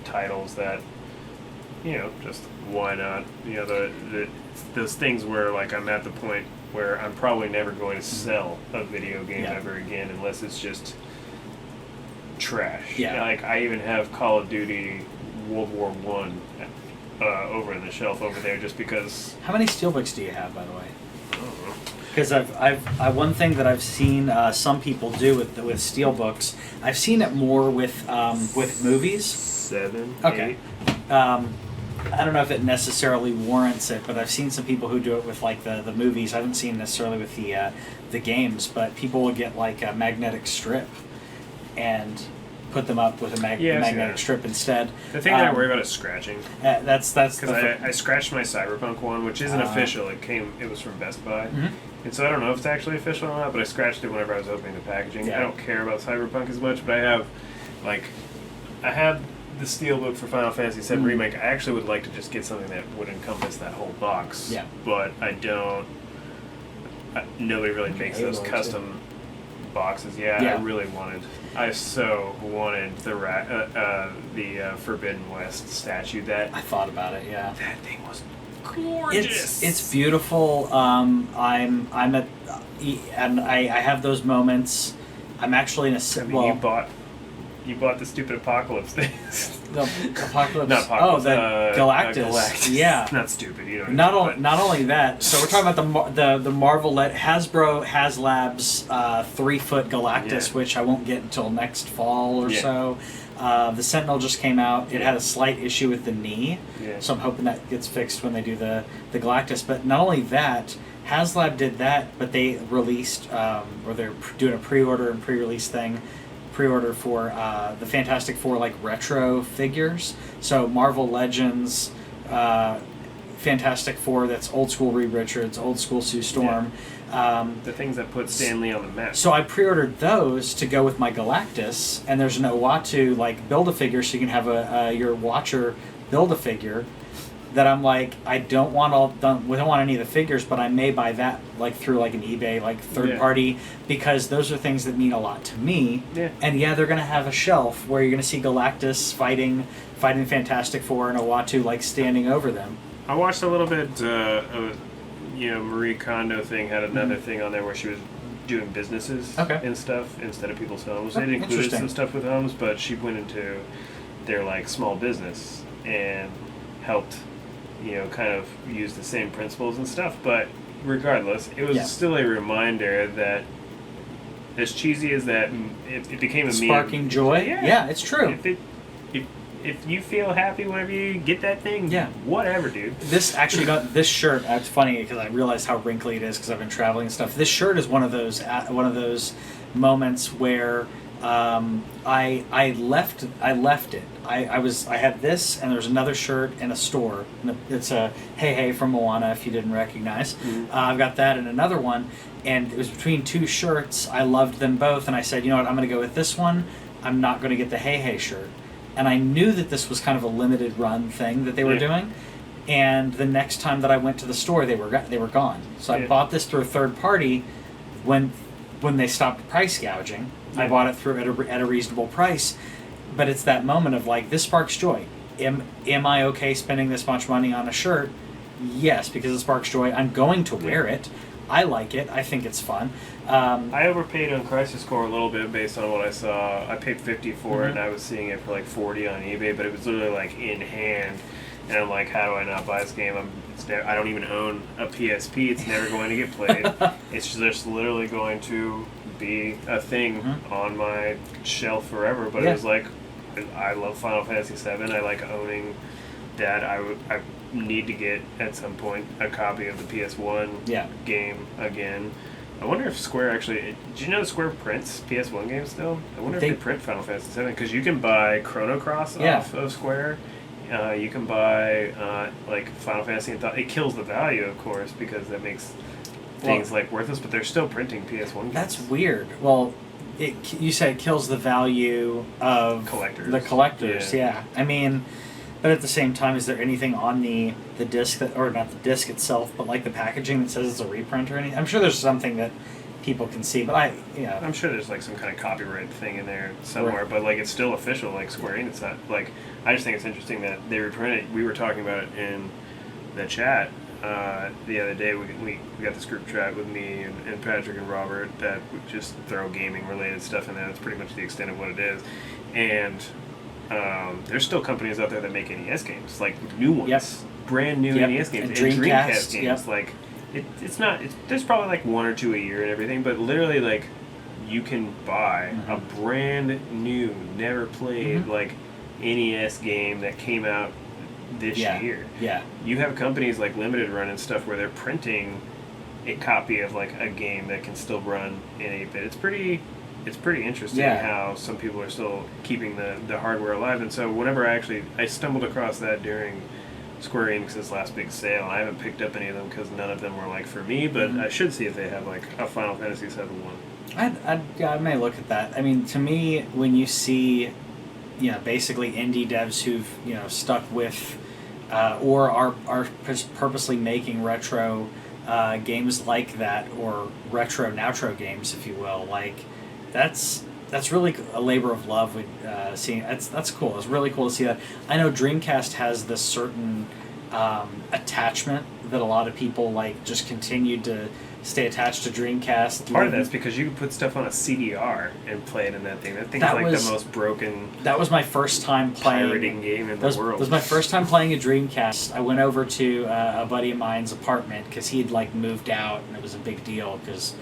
titles that, just why not? Those things where like I'm at the point where I'm probably never going to sell a video game ever again unless it's just trash. Yeah. Like I even have Call of Duty World War One over in the shelf over there just because. How many steelbooks do you have, by the way? Because I've one thing that I've seen some people do with steelbooks. I've seen it more with movies. 7. Okay. 8. I don't know if it necessarily warrants it, but I've seen some people who do it with like the movies. I haven't seen necessarily with the games, but people will get like a magnetic strip and put them up with a magnetic strip instead. The thing that I worry about is scratching. That's because I scratched my Cyberpunk one, which isn't official. It was from Best Buy, and so I don't know if it's actually official or not. But I scratched it whenever I was opening the packaging. Yeah. I don't care about Cyberpunk as much, but I have the steelbook for Final Fantasy VII Remake. I actually would like to just get something that would encompass that whole box. Yeah. But I don't. Nobody really makes those custom boxes. Yeah, I so wanted the Forbidden West statue. That I thought about it. Yeah. That thing was gorgeous. It's beautiful. And I have those moments. I'm actually in a You bought the stupid Apocalypse thing. The Apocalypse. Not Apocalypse. The Galactus. Galactus. Yeah. Not stupid. Not only that. So we're talking about the Marvel Hasbro HasLabs 3-foot Galactus, which I won't get until next fall or so. The Sentinel just came out. It had a slight issue with the knee, so I'm hoping that gets fixed when they do the Galactus. But not only that, HasLab did that, but they released, or they're doing a pre-order and pre-release thing. Pre-order for the Fantastic Four like retro figures. So Marvel Legends, Fantastic Four, that's old school Reed Richards, old school Sue Storm. The things that put Stan Lee on the map. So I pre-ordered those to go with my Galactus, and there's an Owatu like build-a-figure, so you can have your Watcher build-a-figure. That I'm like, I don't want any of the figures, but I may buy that like through like an eBay like third party, because those are things that mean a lot to me. Yeah. And they're gonna have a shelf where you're gonna see Galactus fighting Fantastic Four and Owatu like standing over them. I watched a little bit. Marie Kondo thing had another thing on there where she was doing businesses and stuff instead of people's homes. They included some stuff with homes, but she went into their like small business and helped. Kind of use the same principles and stuff, but regardless, it was still a reminder that as cheesy as that, it became a sparking meme. Joy. Yeah, it's true. If you feel happy whenever you get that thing, whatever, dude. This actually this shirt. It's funny because I realized how wrinkly it is because I've been traveling and stuff. This shirt is one of those moments where I left it. I had this, and there's another shirt in a store. It's a Hey from Moana, if you didn't recognize. I've got that and another one, and it was between two shirts. I loved them both, and I said, you know what, I'm going to go with this one. I'm not going to get the Hey shirt. And I knew that this was kind of a limited run thing that they were doing. And the next time that I went to the store, they were gone. So I bought this through a third party when they stopped price gouging. I bought it through at a reasonable price. But it's that moment of like, this sparks joy. Am I okay spending this much money on a shirt? Yes, because it sparks joy. I'm going to wear it. I like it. I think it's fun. I overpaid on Crisis Core a little bit based on what I saw. I paid $50 for it, and I was seeing it for like $40 on eBay, but it was literally like in hand. And I'm like, how do I not buy this game? I don't even own a PSP. It's never going to get played. It's just literally going to be a thing on my shelf forever. But it was like, I love Final Fantasy VII. I like owning that. I need to get at some point a copy of the PS1 game again. I wonder if Square actually... Did you know Square prints PS1 games still? I wonder if they print Final Fantasy VII, because you can buy Chrono Cross off of Square. You can buy like Final Fantasy and it kills the value, of course, because that makes things like worthless, but they're still printing PS1 games. That's weird. Well, you say it kills the value of the collectors. Yeah. I mean, but at the same time, is there anything on the disc or not the disc itself, but like the packaging that says it's a reprint or anything? I'm sure there's something that people can see, but I'm sure there's like some kind of copyright thing in there somewhere, but like it's still official, like Square Enix. Not like, I just think it's interesting that they reprint it. We were talking about it in the chat the other day. We got this group chat with me and Patrick and Robert that would just throw gaming related stuff in there. That's pretty much the extent of what it is. And there's still companies out there that make NES games, like new ones, brand new NES games, and Dreamcast games. Like there's probably like one or two a year and everything, but literally like you can buy a brand new, never played like NES game that came out this year. Yeah. You have companies like Limited Run and stuff where they're printing a copy of like a game that can still run in 8-bit. It's pretty interesting how some people are still keeping the hardware alive. And so whenever I stumbled across that during Square Enix's last big sale. I haven't picked up any of them because none of them were like for me, but I should see if they have like a Final Fantasy VII one. I may look at that. I mean, to me, when you see, basically indie devs who've stuck with or are purposely making retro games like that, or retro nowtro games, if you will, like that's really a labor of love with seeing. That's cool. It's really cool to see that. I know Dreamcast has this certain attachment that a lot of people like just continued to stay attached to Dreamcast. Part of that's because you can put stuff on a CDR and play it in that thing. That thing's like the most broken. That was my first time playing pirating game in the world. That was my first time playing a Dreamcast. I went over to a buddy of mine's apartment because he'd like moved out, and it was a big deal because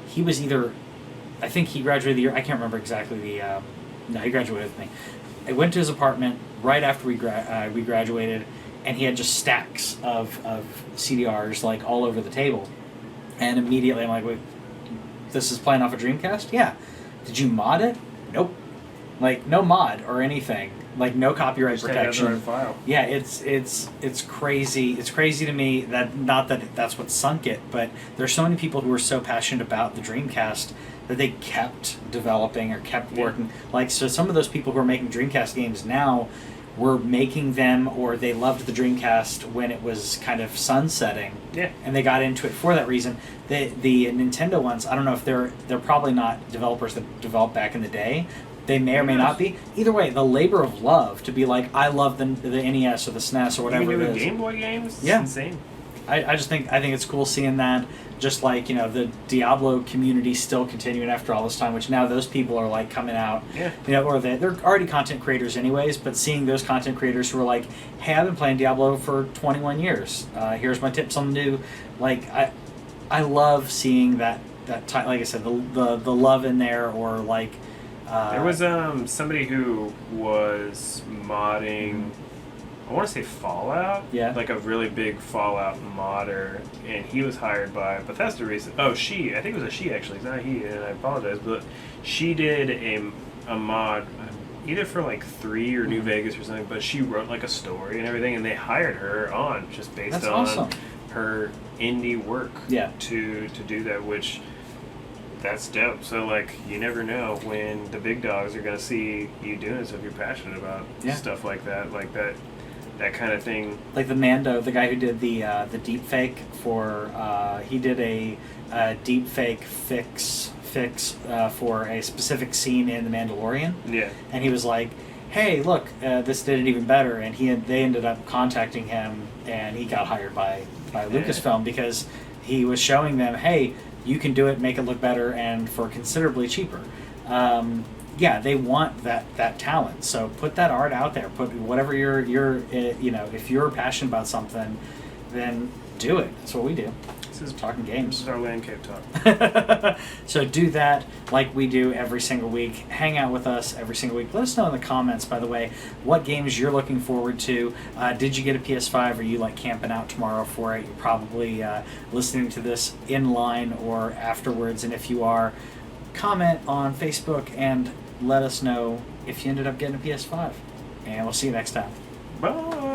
he was either. I think he graduated the year. I can't remember exactly the. No, he graduated with me. I went to his apartment right after we graduated, and he had just stacks of CDRs like all over the table. And immediately I'm like, wait, this is playing off a Dreamcast? Yeah. Did you mod it? Nope. Like no mod or anything. Like no copyright protection. Just file. Yeah, it's crazy. It's crazy to me that not that that's what sunk it, but there's so many people who were so passionate about the Dreamcast that they kept developing or kept working. Like, so some of those people who are making Dreamcast games now were making them, or they loved the Dreamcast when it was kind of sunsetting. Yeah. And they got into it for that reason. The Nintendo ones, I don't know if they're probably not developers that developed back in the day. They may or may not be. Either way, the labor of love to be like, I love the NES or the SNES or whatever it is. Game Boy games? It's insane. I think it's cool seeing that. Just like, the Diablo community still continuing after all this time, which now those people are like coming out, or they're already content creators anyways, but seeing those content creators who are like, hey, I've been playing Diablo for 21 years. Here's my tips on new. Like, I love seeing that like I said, the love in there, or like. There was somebody who was modding, I want to say Fallout, like a really big Fallout modder, and he was hired by Bethesda recently. I think it was a she actually, it's not he, and I apologize, but she did a mod either for like 3 or New Vegas or something, but she wrote like a story and everything, and they hired her on just based on her indie work to do that, which. That's dope. So, like, you never know when the big dogs are going to see you doing stuff you're passionate about. Stuff like that. Like, that kind of thing. Like the Mando, the guy who did the deep fake for... he did a deep fake fix for a specific scene in The Mandalorian. Yeah. And he was like, hey, look, this did it even better. And they ended up contacting him, and he got hired by Lucasfilm because he was showing them, hey... You can do it, make it look better, and for considerably cheaper. They want that talent. So put that art out there. Put whatever you're if you're passionate about something, then do it. That's what we do. This is talking games. This is our LANCave talk. So do that like we do every single week. Hang out with us every single week. Let us know in the comments, by the way, what games you're looking forward to. Did you get a PS5? Are you like camping out tomorrow for it? You're probably listening to this in line or afterwards. And if you are, comment on Facebook and let us know if you ended up getting a PS5. And we'll see you next time. Bye.